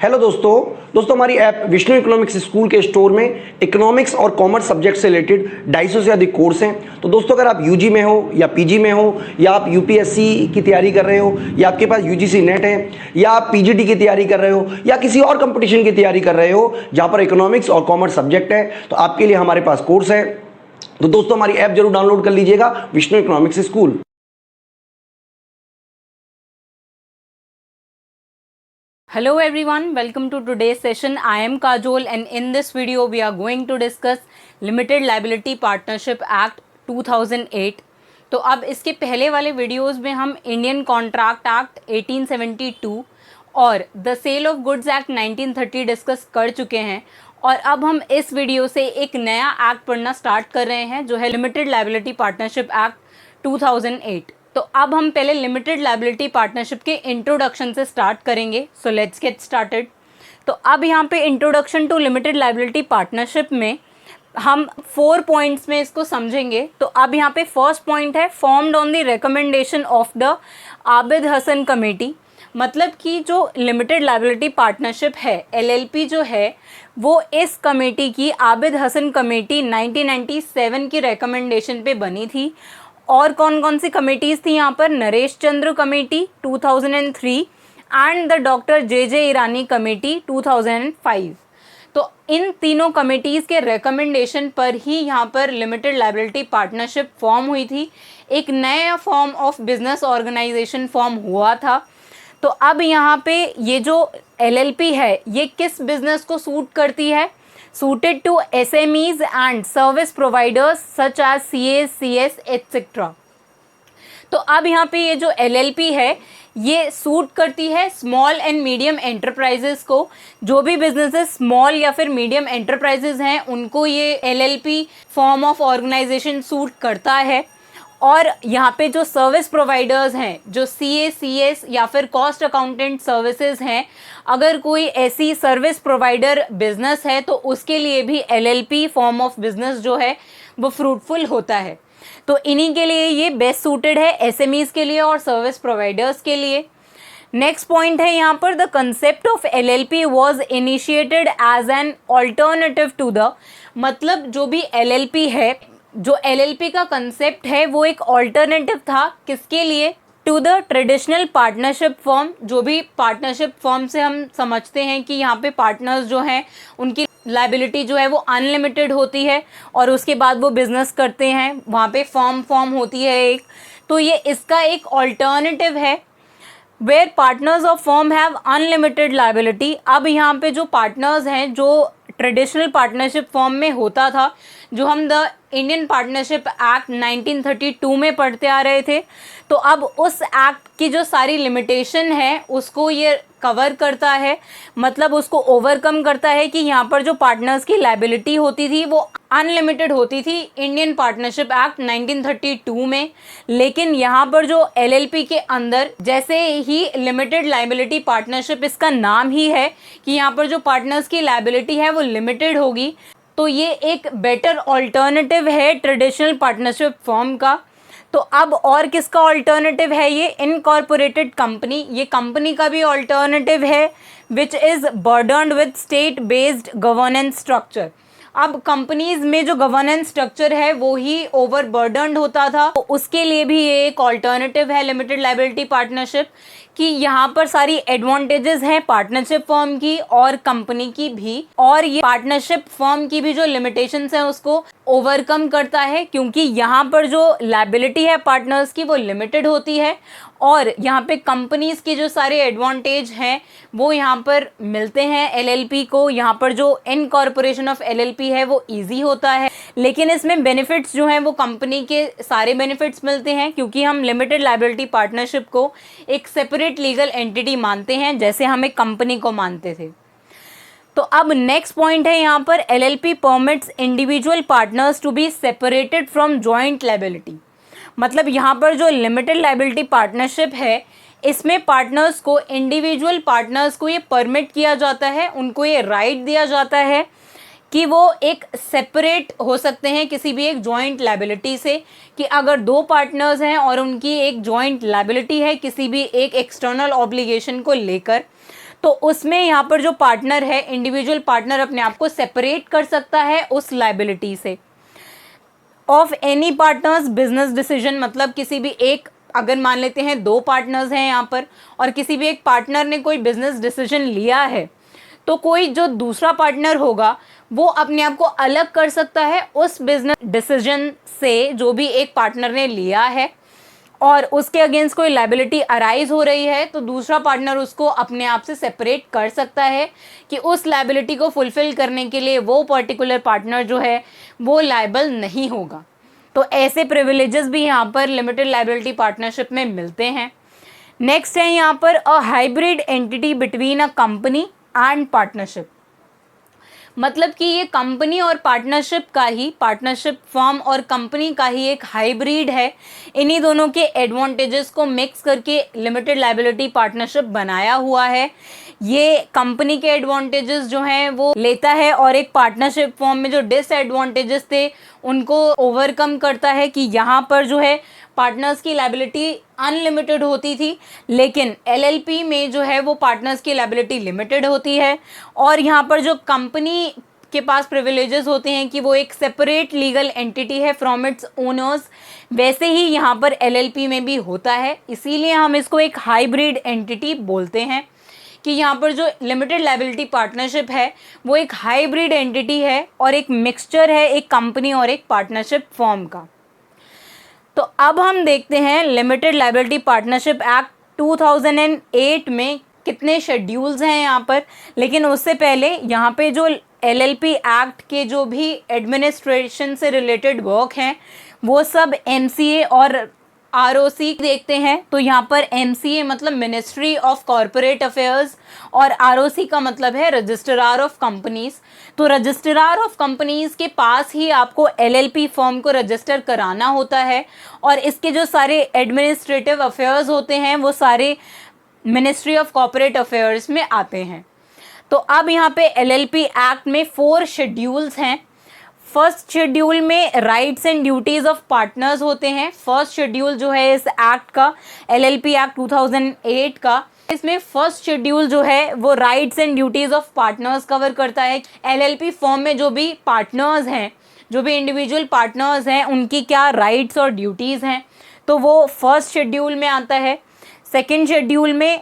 Hello दोस्तों हमारी app Vishnu economics school के स्टोर में इकोनॉमिक्स और कॉमर्स सब्जेक्ट से रिलेटेड 250 से अधिक कोर्स हैं। तो दोस्तों अगर आप यूजी में हो या पीजी में हो या आप यूपीएससी की तैयारी कर रहे हो या आपके पास यूजीसी नेट है या आप पीजीटी की तैयारी कर रहे हो या किसी और कंपटीशन की तैयारी कर रहे हो जहाँ पर इकोनॉमिक्स और कॉमर्स सब्जेक्ट है, तो आपके लिए हमारे पास कोर्स है। तो दोस्तों हमारी ऐप जरूर डाउनलोड कर लीजिएगा, Vishnu economics school. Hello everyone, welcome to today's session. I am Kajol and in this video we are going to discuss Limited Liability Partnership Act 2008. तो अब इसके पहले वाले वीडियोस में हम इंडियन कॉन्ट्रैक्ट एक्ट 1872 और the sale of goods act 1930 discuss कर चुके हैं और अब हम इस वीडियो से एक नया एक्ट पढ़ना स्टार्ट कर रहे हैं जो है लिमिटेड लायबिलिटी पार्टनरशिप एक्ट 2008। तो अब हम पहले लिमिटेड लायबिलिटी पार्टनरशिप के इंट्रोडक्शन से स्टार्ट करेंगे। So let's get started. तो अब यहाँ पे introduction to limited liability partnership में हम 4 पॉइंट्स में इसको समझेंगे। तो अब यहाँ पे फर्स्ट पॉइंट है formed on the recommendation of the Abid Hasan committee. मतलब कि जो लिमिटेड लायबिलिटी पार्टनरशिप है LLP जो है वो इस कमेटी की आबिद हसन कमेटी 1997 की रिकमेंडेशन पे बनी थी। और कौन कौन सी कमेटीज़ थी यहाँ पर? Naresh Chandra committee 2003 and the doctor J Irani committee 2005। तो इन तीनों कमेटीज़ के रिकमेंडेशन पर ही यहाँ पर लिमिटेड लायबिलिटी पार्टनरशिप फॉर्म हुई थी। एक नया form of business organisation form हुआ था। तो अब यहाँ पे ये जो LLP है ये किस बिजनेस को सूट करती है? Suited to SMEs and service providers such as CAs, CS, etc. तो अब यहाँ पे ये जो LLP है ये सूट करती है स्मॉल एंड मीडियम एंटरप्राइजेस को। जो भी बिजनेसेस स्मॉल या फिर मीडियम एंटरप्राइजेस हैं उनको ये LLP form of organisation suit करता है। और यहाँ पे जो सर्विस प्रोवाइडर्स हैं जो CA, CS या फिर कॉस्ट अकाउंटेंट सर्विसेज हैं, अगर कोई ऐसी सर्विस प्रोवाइडर बिजनेस है तो उसके लिए भी LLP फॉर्म ऑफ बिजनेस जो है वो फ्रूटफुल होता है। तो इन्हीं के लिए ये बेस्ट सूटेड है, SMEs के लिए और सर्विस प्रोवाइडर्स के लिए। नेक्स्ट पॉइंट है यहाँ पर the concept of LLP was initiated as an alternative to the, मतलब जो भी LLP है, जो LLP का कंसेप्ट है वो एक ऑल्टरनेटिव था किसके लिए? To the traditional partnership form. जो भी पार्टनरशिप फॉर्म से हम समझते हैं कि यहाँ पे पार्टनर्स जो हैं उनकी लायबिलिटी जो है वो अनलिमिटेड होती है और उसके बाद वो बिजनेस करते हैं, वहाँ पे फॉर्म होती है एक। तो ये इसका एक ऑल्टरनेटिव है where partners of form have unlimited liability. अब यहाँ पे जो पार्टनर्स हैं जो ट्रेडिशनल पार्टनरशिप फॉर्म में होता था, जो हम द इंडियन पार्टनरशिप एक्ट 1932 में पढ़ते आ रहे थे, तो अब उस एक्ट की जो सारी लिमिटेशन है उसको ये कवर करता है, मतलब उसको ओवरकम करता है कि यहाँ पर जो पार्टनर्स की लायबिलिटी होती थी वो अनलिमिटेड होती थी इंडियन पार्टनरशिप एक्ट 1932 में। लेकिन यहाँ पर जो LLP के अंदर जैसे ही लिमिटेड लायबिलिटी पार्टनरशिप, इसका नाम ही है कि यहाँ पर जो पार्टनर्स की लायबिलिटी है वो लिमिटेड होगी, तो ये एक बेटर ऑल्टरनेटिव है ट्रेडिशनल पार्टनरशिप फॉर्म का। तो अब और किसका ऑल्टरनेटिव है? ये इनकॉर्पोरेटेड कंपनी, ये कंपनी का भी ऑल्टरनेटिव है which is burdened with state based governance structure. अब कंपनीज में जो गवर्नेंस स्ट्रक्चर है वो ही ओवरबर्डन्ड होता था, तो उसके लिए भी ये एक ऑल्टरनेटिव है लिमिटेड लायबिलिटी पार्टनरशिप कि यहाँ पर सारी एडवांटेजेस हैं पार्टनरशिप फर्म की और कंपनी की भी, और ये पार्टनरशिप फर्म की भी जो लिमिटेशंस हैं उसको ओवरकम करता है क्योंकि यहाँ पर जो लायबिलिटी है पार्टनर्स की वो लिमिटेड होती है और यहाँ पे कंपनीज के जो सारे एडवांटेज हैं वो यहाँ पर मिलते हैं LLP को। यहाँ पर जो इनकॉर्पोरेशन ऑफ LLP है वो इजी होता है, लेकिन इसमें बेनिफिट्स जो हैं वो कंपनी के सारे बेनिफिट्स मिलते हैं क्योंकि हम लिमिटेड लायबिलिटी पार्टनरशिप को एक सेपरेट लीगल एंटिटी मानते हैं जैसे हम एक कंपनी को मानते थे। तो अब नेक्स्ट पॉइंट है यहाँ पर LLP permits individual partners to be separated from joint liability. मतलब यहाँ पर जो लिमिटेड लायबिलिटी पार्टनरशिप है इसमें पार्टनर्स को, इंडिविजुअल पार्टनर्स को ये परमिट किया जाता है, उनको ये राइट दिया जाता है कि वो एक सेपरेट हो सकते हैं किसी भी एक जॉइंट लायबिलिटी से, कि अगर 2 पार्टनर्स हैं और उनकी एक जॉइंट लायबिलिटी है किसी भी एक एक्सटर्नल ऑब्लिगेशन को लेकर, तो उसमें यहाँ पर जो पार्टनर है, इंडिविजुअल पार्टनर अपने आप को सेपरेट कर सकता है उस लाइबिलिटी से। Of any partners business decision, मतलब किसी भी एक, अगर मान लेते हैं 2 पार्टनर्स हैं यहाँ पर और किसी भी एक पार्टनर ने कोई बिजनेस डिसीजन लिया है, तो कोई जो दूसरा पार्टनर होगा वो अपने आप को अलग कर सकता है उस बिजनेस डिसीजन से जो भी एक पार्टनर ने लिया है, और उसके अगेंस्ट कोई लाइबिलिटी अराइज हो रही है तो दूसरा पार्टनर उसको अपने आप से सेपरेट कर सकता है कि उस लाइबिलिटी को फुलफिल करने के लिए वो पर्टिकुलर पार्टनर जो है वो लायबल नहीं होगा। तो ऐसे प्रिविलेजेस भी यहाँ पर लिमिटेड लाइबिलिटी पार्टनरशिप में मिलते हैं। नेक्स्ट है यहाँ पर a hybrid entity between a company and partnership, मतलब कि ये कंपनी और पार्टनरशिप का ही, पार्टनरशिप फर्म और कंपनी का ही एक हाइब्रिड है। इन्हीं दोनों के एडवांटेजेस को मिक्स करके लिमिटेड लायबिलिटी पार्टनरशिप बनाया हुआ है। ये कंपनी के एडवांटेजेस जो हैं वो लेता है और एक पार्टनरशिप फॉर्म में जो डिसएडवांटेजेस थे उनको ओवरकम करता है कि यहाँ पर जो है पार्टनर्स की लायबिलिटी अनलिमिटेड होती थी, लेकिन एलएलपी में जो है वो पार्टनर्स की लायबिलिटी लिमिटेड होती है। और यहाँ पर जो कंपनी के पास प्रिविलेजेस होते हैं कि वो एक सेपरेट लीगल एंटिटी है फ्रॉम इट्स ओनर्स, वैसे ही यहाँ पर एलएलपी में भी होता है। इसीलिए हम इसको एक हाइब्रिड एंटिटी बोलते हैं कि यहाँ पर जो लिमिटेड लायबिलिटी पार्टनरशिप है वो एक हाइब्रिड एंटिटी है और एक मिक्सचर है एक कंपनी और एक पार्टनरशिप फॉर्म का। तो अब हम देखते हैं लिमिटेड लायबिलिटी पार्टनरशिप एक्ट 2008 में कितने शेड्यूल्स हैं यहाँ पर। लेकिन उससे पहले यहाँ पे जो एलएलपी एक्ट के जो भी एडमिनिस्ट्रेशन से रिलेटेड वर्क हैं वो सब एमसीए और आरओसी देखते हैं। तो यहाँ पर एमसीए मतलब मिनिस्ट्री ऑफ कॉरपोरेट अफेयर्स और आरओसी का मतलब है रजिस्ट्रार ऑफ कंपनीज। तो रजिस्ट्रार ऑफ कंपनीज के पास ही आपको एलएलपी फॉर्म को रजिस्टर कराना होता है और इसके जो सारे एडमिनिस्ट्रेटिव अफेयर्स होते हैं वो सारे मिनिस्ट्री ऑफ कॉरपोरेट अफेयर्स में आते हैं। तो अब यहाँ पे एलएलपी एक्ट में 4 शेड्यूल्स हैं। फर्स्ट शेड्यूल में rights and duties of partners होते हैं। फर्स्ट शेड्यूल जो है इस एक्ट का, एलएलपी एक्ट 2008 का, इसमें फर्स्ट शेड्यूल जो है वो rights and duties of partners cover करता है। एलएलपी फॉर्म में जो भी पार्टनर्स हैं, जो भी इंडिविजुअल पार्टनर्स हैं, उनकी क्या राइट्स और ड्यूटीज़ हैं, तो वो फर्स्ट शेड्यूल में आता है। सेकेंड शेड्यूल में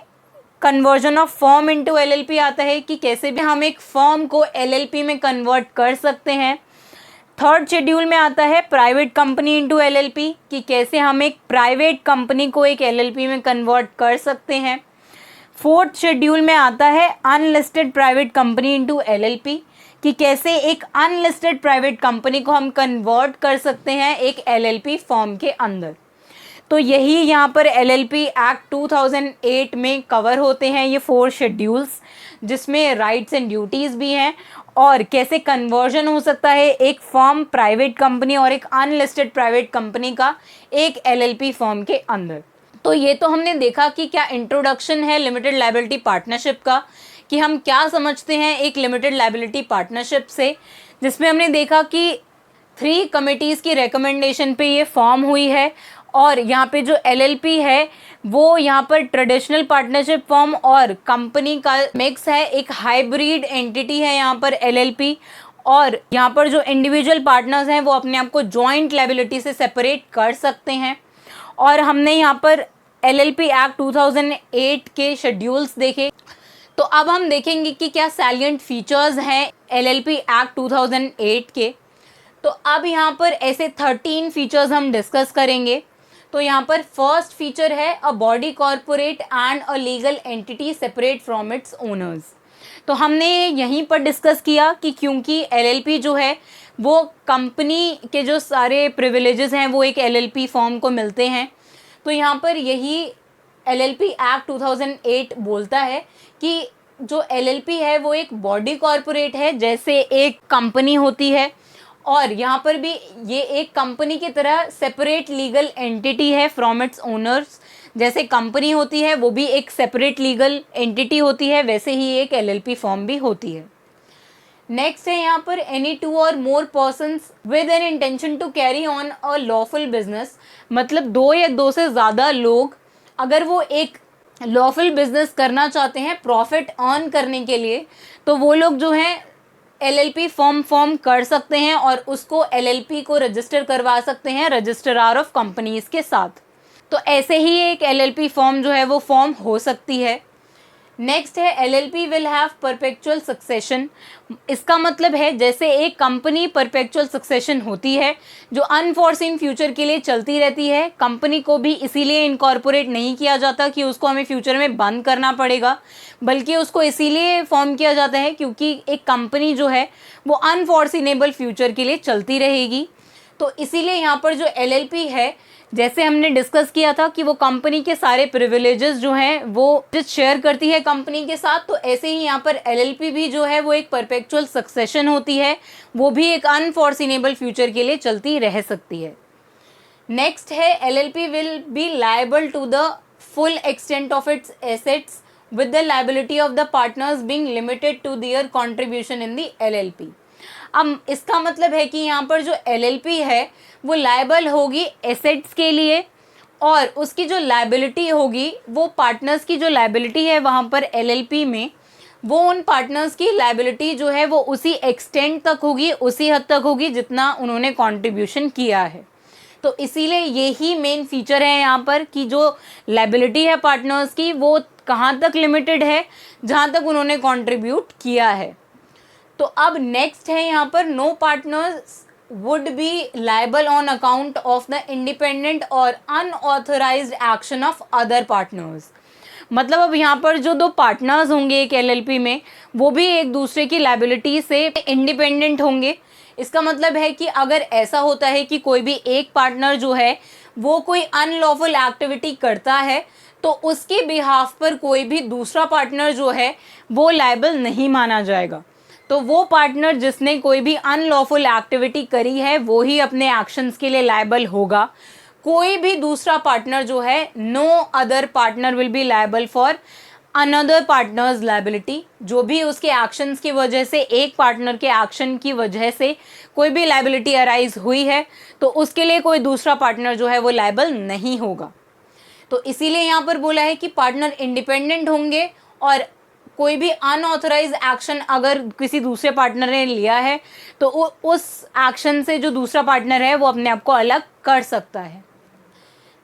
conversion of firm into LLP आता है कि कैसे भी हम एक फर्म को एलएलपी में कन्वर्ट कर सकते हैं। थर्ड शेड्यूल में आता है प्राइवेट कंपनी इनटू एलएलपी कि कैसे हम एक प्राइवेट कंपनी को एक एलएलपी में कन्वर्ट कर सकते हैं। फोर्थ शेड्यूल में आता है unlisted private company into LLP कि कैसे एक अनलिस्टेड प्राइवेट कंपनी को हम कन्वर्ट कर सकते हैं एक एलएलपी फॉर्म के अंदर। तो यही यहाँ पर एलएलपी एक्ट 2008 में कवर होते हैं ये 4 शेड्यूल्स, जिसमें राइट्स एंड ड्यूटीज़ भी हैं और कैसे कन्वर्जन हो सकता है एक फर्म प्राइवेट कंपनी और एक अनलिस्टेड प्राइवेट कंपनी का एक एलएलपी फर्म के अंदर। तो ये तो हमने देखा कि क्या इंट्रोडक्शन है लिमिटेड लायबिलिटी पार्टनरशिप का, कि हम क्या समझते हैं एक लिमिटेड लायबिलिटी पार्टनरशिप से, जिसमें हमने देखा कि 3 कमिटीज़ की रिकमेंडेशन पे ये फॉर्म हुई है। और यहाँ पे जो एलएलपी है वो यहाँ पर ट्रेडिशनल पार्टनरशिप फॉर्म और कंपनी का मिक्स है, एक हाइब्रिड एंटिटी है यहाँ पर एलएलपी। और यहाँ पर जो इंडिविजुअल पार्टनर्स हैं वो अपने आप को जॉइंट लायबिलिटी से सेपरेट कर सकते हैं। और हमने यहाँ पर एलएलपी एक्ट 2008 के शेड्यूल्स देखे। तो अब हम देखेंगे कि क्या सैलिएंट फीचर्स हैं एलएलपी एक्ट 2008 के। तो अब यहाँ पर ऐसे 13 फीचर्स हम डिस्कस करेंगे। तो यहाँ पर फर्स्ट फीचर है a body corporate and a legal entity separate from its owners. तो हमने यहीं पर डिस्कस किया कि क्योंकि एलएलपी जो है वो कंपनी के जो सारे प्रिविलेजेस हैं वो एक एलएलपी फॉर्म को मिलते हैं। तो यहाँ पर यही एलएलपी एक्ट 2008 बोलता है कि जो एलएलपी है वो एक बॉडी कॉर्पोरेट है जैसे एक कंपनी होती है, और यहाँ पर भी ये एक कंपनी की तरह सेपरेट लीगल एंटिटी है फ्रॉम इट्स ओनर्स। जैसे कंपनी होती है वो भी एक सेपरेट लीगल एंटिटी होती है, वैसे ही एक एलएलपी फॉर्म भी होती है। नेक्स्ट है यहाँ पर एनी 2 और more persons with an intention to carry on a lawful business, मतलब 2 या 2 से ज़्यादा लोग अगर वो एक लॉफुल बिजनेस करना चाहते हैं प्रॉफिट अर्न करने के लिए, तो वो लोग जो हैं एलएलपी फॉर्म कर सकते हैं और उसको एलएलपी को रजिस्टर करवा सकते हैं रजिस्ट्रार ऑफ कंपनीज के साथ। तो ऐसे ही एक एलएलपी फॉर्म जो है वो फॉर्म हो सकती है। नेक्स्ट है LLP will have perpetual succession. इसका मतलब है जैसे एक कंपनी परपेचुअल सक्सेशन होती है जो अनफॉर्सीन फ्यूचर के लिए चलती रहती है, कंपनी को भी इसीलिए इनकॉर्पोरेट नहीं किया जाता कि उसको हमें फ्यूचर में बंद करना पड़ेगा, बल्कि उसको इसीलिए फॉर्म किया जाता है क्योंकि एक कंपनी जो है वो अनफॉर्सीनेबल फ्यूचर के लिए चलती रहेगी। तो इसीलिए यहाँ पर जो एलएलपी है, जैसे हमने डिस्कस किया था कि वो कंपनी के सारे प्रिविलेजेस जो हैं वो शेयर करती है कंपनी के साथ, तो ऐसे ही यहाँ पर एलएलपी भी जो है वो एक परपेचुअल सक्सेशन होती है, वो भी एक अनफॉर्सीनेबल फ्यूचर के लिए चलती रह सकती है। नेक्स्ट है LLP will be liable to the full extent of its assets with the liability of the partners being limited to their contribution in the LLP. अब इसका मतलब है कि यहाँ पर जो एलएलपी है वो लायबल होगी एसेट्स के लिए, और उसकी जो लायबिलिटी होगी वो पार्टनर्स की जो लायबिलिटी है वहाँ पर एलएलपी में, वो उन पार्टनर्स की लायबिलिटी जो है वो उसी एक्सटेंट तक होगी, उसी हद तक होगी जितना उन्होंने कंट्रीब्यूशन किया है। तो इसीलिए यही मेन फीचर है यहाँ पर कि जो लायबिलिटी है पार्टनर्स की वो कहाँ तक लिमिटेड है, जहाँ तक उन्होंने कंट्रीब्यूट किया है। तो अब नेक्स्ट है यहाँ पर no partners would be liable on account of the independent और unauthorised action of other partners. मतलब अब यहाँ पर जो दो पार्टनर्स होंगे एक एलएलपी में, वो भी एक दूसरे की लायबिलिटी से इंडिपेंडेंट होंगे। इसका मतलब है कि अगर ऐसा होता है कि कोई भी एक पार्टनर जो है वो कोई अनलॉफुल एक्टिविटी करता है, तो उसके बिहाफ पर कोई भी दूसरा पार्टनर जो है वो लायबल नहीं माना जाएगा। तो वो पार्टनर जिसने कोई भी अनलॉफुल एक्टिविटी करी है वो ही अपने एक्शंस के लिए लायबल होगा। कोई भी दूसरा पार्टनर जो है, no other partner will be liable for another partner's liability. जो भी उसके एक्शंस की वजह से, एक पार्टनर के एक्शन की वजह से कोई भी लायबिलिटी अराइज हुई है, तो उसके लिए कोई दूसरा पार्टनर जो है वो लायबल नहीं होगा। तो इसीलिए यहाँ पर बोला है कि पार्टनर इंडिपेंडेंट होंगे और कोई भी अनऑथराइज एक्शन अगर किसी दूसरे पार्टनर ने लिया है तो उस एक्शन से जो दूसरा पार्टनर है वो अपने आप को अलग कर सकता है।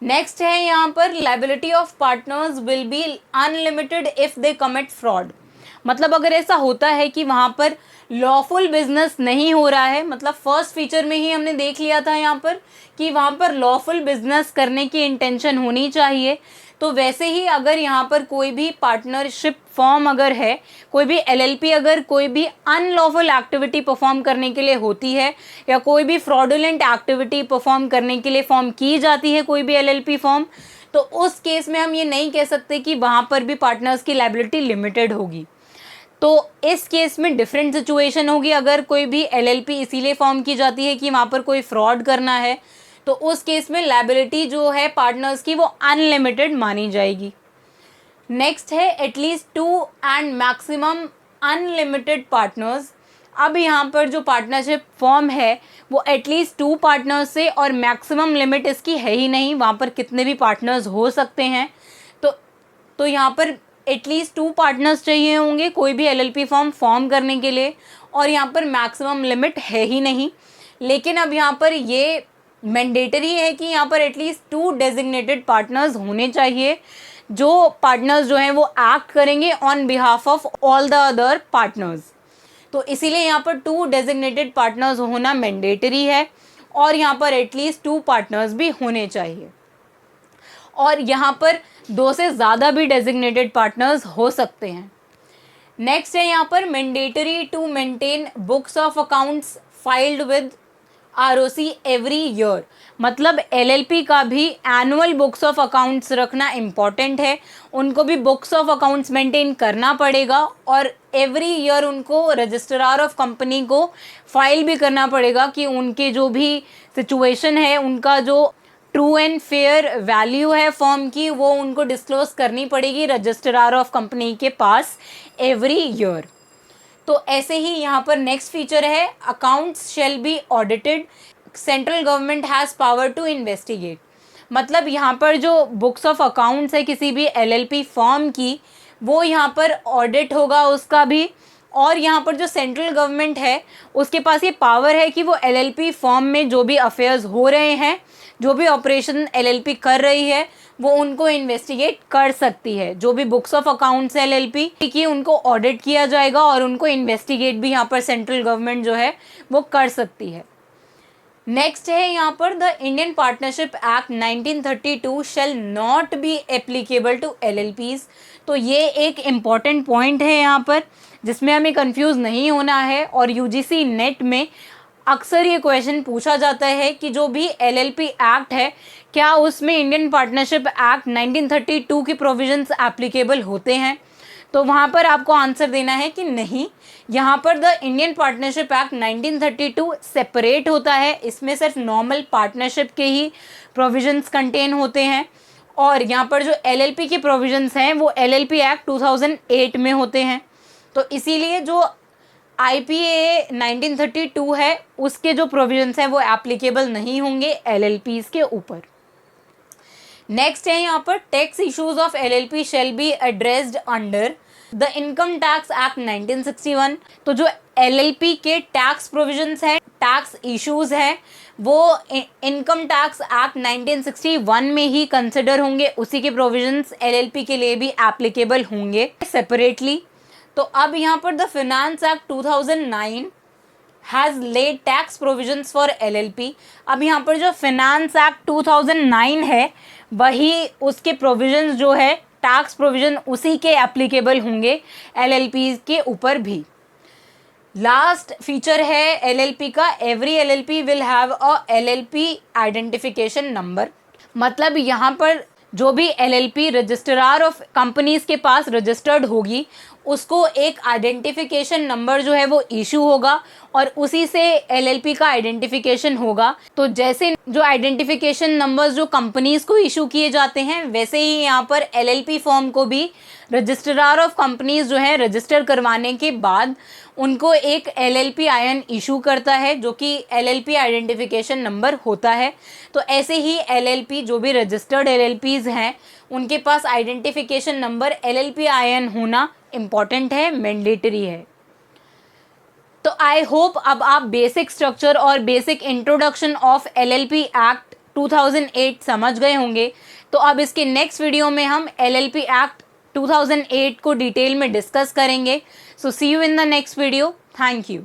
नेक्स्ट है यहाँ पर liability of partners will be unlimited if they commit fraud. मतलब अगर ऐसा होता है कि वहाँ पर लॉफुल बिजनेस नहीं हो रहा है, मतलब फर्स्ट फीचर में ही हमने देख लिया था यहाँ पर कि वहाँ पर लॉफुल बिजनेस करने की इंटेंशन होनी चाहिए, तो वैसे ही अगर यहाँ पर कोई भी पार्टनरशिप फॉर्म अगर है, कोई भी एलएलपी अगर कोई भी अनलॉफुल एक्टिविटी परफॉर्म करने के लिए होती है या कोई भी फ्रॉडुलेंट एक्टिविटी परफॉर्म करने के लिए फॉर्म की जाती है कोई भी एलएलपी फॉर्म, तो उस केस में हम ये नहीं कह सकते कि वहाँ पर भी पार्टनर्स की लायबिलिटी लिमिटेड होगी। तो इस केस में डिफरेंट सिचुएशन होगी। अगर कोई भी एलएलपी इसीलिए फॉर्म की जाती है कि वहाँ पर कोई फ्रॉड करना है, तो उस केस में लायबिलिटी जो है पार्टनर्स की वो अनलिमिटेड मानी जाएगी। नेक्स्ट है at least 2 and maximum unlimited partners. अब यहाँ पर जो पार्टनरशिप फॉर्म है वो एटलीस्ट 2 पार्टनर्स से, और मैक्सिमम लिमिट इसकी है ही नहीं, वहाँ पर कितने भी पार्टनर्स हो सकते हैं। तो यहाँ पर एटलीस्ट 2 पार्टनर्स चाहिए होंगे कोई भी एलएलपी फॉर्म करने के लिए, और यहाँ पर मैक्सिमम लिमिट है ही नहीं। लेकिन अब यहाँ पर ये मैंडेटरी है कि यहाँ पर एटलीस्ट 2 डेजिग्नेटेड पार्टनर्स होने चाहिए, जो पार्टनर्स जो हैं वो एक्ट करेंगे on behalf of all the other partners. तो इसीलिए यहाँ पर 2 डेजिग्नेटेड पार्टनर्स होना मैंडेटरी है, और यहाँ पर एटलीस्ट 2 पार्टनर्स भी होने चाहिए, और यहाँ पर 2 से ज़्यादा भी डेजिग्नेटेड पार्टनर्स हो सकते हैं। नेक्स्ट है यहाँ पर mandatory to maintain books of accounts filed with ROC every year. मतलब एलएलपी का भी एनुअल बुक्स ऑफ अकाउंट्स रखना इम्पॉर्टेंट है, उनको भी बुक्स ऑफ अकाउंट्स मेंटेन करना पड़ेगा, और एवरी ईयर उनको रजिस्ट्रार ऑफ कंपनी को फाइल भी करना पड़ेगा कि उनके जो भी सिचुएशन है, उनका जो ट्रू एंड फेयर वैल्यू है फर्म की, वो उनको डिस्क्लोज करनी पड़ेगी रजिस्ट्रार ऑफ कंपनी के पास एवरी ईयर। तो ऐसे ही यहाँ पर नेक्स्ट फीचर है accounts shall be audited, central government has power to investigate. मतलब यहाँ पर जो बुक्स ऑफ अकाउंट्स है किसी भी एलएलपी फॉर्म की, वो यहाँ पर ऑडिट होगा उसका भी। और यहाँ पर जो सेंट्रल गवर्नमेंट है उसके पास ये पावर है कि वो एलएलपी फॉर्म में जो भी अफेयर्स हो रहे हैं, जो भी ऑपरेशन एलएलपी कर रही है, वो उनको इन्वेस्टिगेट कर सकती है। जो भी बुक्स ऑफ अकाउंट्स है एलएलपी की, उनको ऑडिट किया जाएगा और उनको इन्वेस्टिगेट भी यहाँ पर सेंट्रल गवर्नमेंट जो है वो कर सकती है। नेक्स्ट है यहाँ पर the Indian partnership act 1932 shall not be applicable to LLPs. तो ये एक इम्पॉर्टेंट पॉइंट है यहाँ पर, जिसमें हमें कंफ्यूज नहीं होना है। और यूजीसी नेट में अक्सर ये क्वेश्चन पूछा जाता है कि जो भी एलएलपी एक्ट है, क्या उसमें इंडियन पार्टनरशिप एक्ट 1932 के प्रोविजंस एप्लीकेबल होते हैं। तो वहाँ पर आपको आंसर देना है कि नहीं, यहाँ पर the Indian partnership act 1932 separate होता है। इसमें सिर्फ नॉर्मल पार्टनरशिप के ही प्रोविजंस कंटेन होते हैं। और यहाँ पर जो एलएलपी के प्रोविजंस हैं वो एलएलपी एक्ट 2008 में होते हैं। तो इसीलिए जो आईपीए 1932 है उसके जो प्रोविजंस हैं वो एप्लीकेबल नहीं होंगे एलएलपीज के ऊपर। नेक्स्ट है यहाँ पर tax issues of LLP shall be addressed under the income tax act 1961। तो जो एलएलपी के टैक्स प्रोविजंस हैं, टैक्स इश्यूज हैं, वो इनकम टैक्स एक्ट 1961 में ही कंसिडर होंगे। उसी के प्रोविजंस एलएलपी के लिए भी एप्लीकेबल होंगे सेपरेटली। तो अब यहाँ पर the finance act 2009 has laid tax provisions for LLP. अब यहाँ पर जो फाइनेंस एक्ट 2009 है वही उसके प्रोविजंस जो है टैक्स प्रोविजन उसी के एप्लीकेबल होंगे एलएलपी के ऊपर भी। लास्ट फीचर है एलएलपी का, every LLP will have a LLP identification number. मतलब यहाँ पर जो भी एलएलपी रजिस्ट्रार ऑफ कंपनीज के पास रजिस्टर्ड होगी उसको एक आइडेंटिफिकेशन नंबर जो है वो इशू होगा और उसी से एलएलपी का आइडेंटिफिकेशन होगा। तो जैसे जो आइडेंटिफिकेशन नंबर्स जो कंपनीज को इशू किए जाते हैं, वैसे ही यहाँ पर एलएलपी फॉर्म को भी रजिस्ट्रार ऑफ कंपनीज जो है रजिस्टर करवाने के बाद उनको एक एलएलपी आयन इशू करता है जो कि एलएलपी आइडेंटिफिकेशन नंबर होता है। तो ऐसे ही एलएलपी जो भी रजिस्टर्ड एलएलपीज हैं उनके पास आइडेंटिफिकेशन नंबर एलएलपी आयन होना इम्पॉर्टेंट है, मैंडेटरी है। तो आई होप अब आप बेसिक स्ट्रक्चर और basic introduction of LLP act 2008 समझ गए होंगे। तो अब इसके नेक्स्ट वीडियो में हम एलएलपी एक्ट 2008 को डिटेल में डिस्कस करेंगे। So see you in the next video. Thank you.